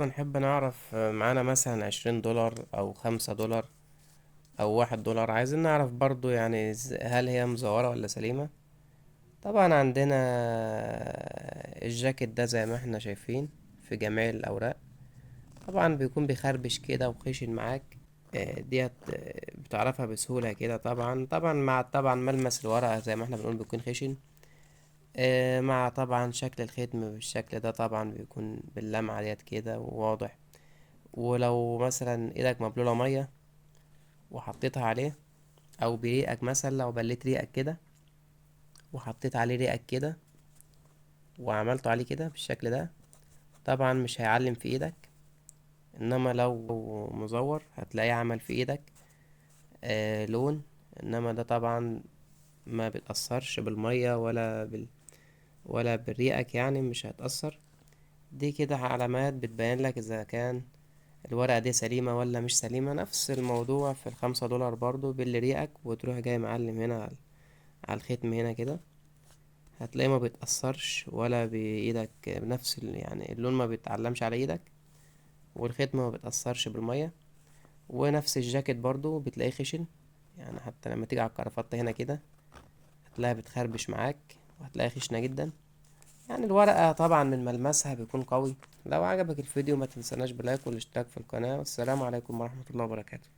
نحب نعرف معانا مثلا 20 دولار أو 5 دولار أو 1 دولار، عايزين نعرف برضو يعني هل هي مزورة ولا سليمة. طبعا عندنا الجاكيت ده زي ما احنا شايفين في جميع الأوراق. طبعا بيكون بيخربش كده وخشن معاك. ديت بتعرفها بسهولة كده. طبعا مع ملمس الورقة زي ما احنا بنقول بيكون خشن. مع طبعا شكل الختم بالشكل ده طبعا بيكون باللمعة ديت كده وواضح. ولو مثلا ايدك مبلولة مية وحطيتها عليه، او بريقك مثلا لو بليت ريقك كده وحطيت عليه ريقك كده وعملته عليه كده بالشكل ده، طبعا مش هيعلم في ايدك. انما لو مزور هتلاقيه عمل في ايدك لون. انما ده طبعا ما بتأثرش بالمية ولا بريقك، يعني مش هتأثر. دي كده علامات بتبين لك اذا كان الورقة دي سليمة ولا مش سليمة. نفس الموضوع في ال5 دولار برضو باللي ريقك وتروح جاي معلم هنا على الختم هنا كده. هتلاقيه ما بيتأثرش ولا بإيدك بنفس يعني اللون ما بيتعلمش على إيدك، والختم ما بيتأثرش بالمية. ونفس الجاكيت برضو بتلاقيه خشن، يعني حتى لما تيجي على الكرافتة هنا كده هتلاقيها بتخربش معاك وهتلاقيها خشنة جدا. يعني الورقة طبعا من ملمسها بيكون قوي. لو عجبك الفيديو ما تنسناش بلايك والاشتراك في القناة، والسلام عليكم ورحمة الله وبركاته.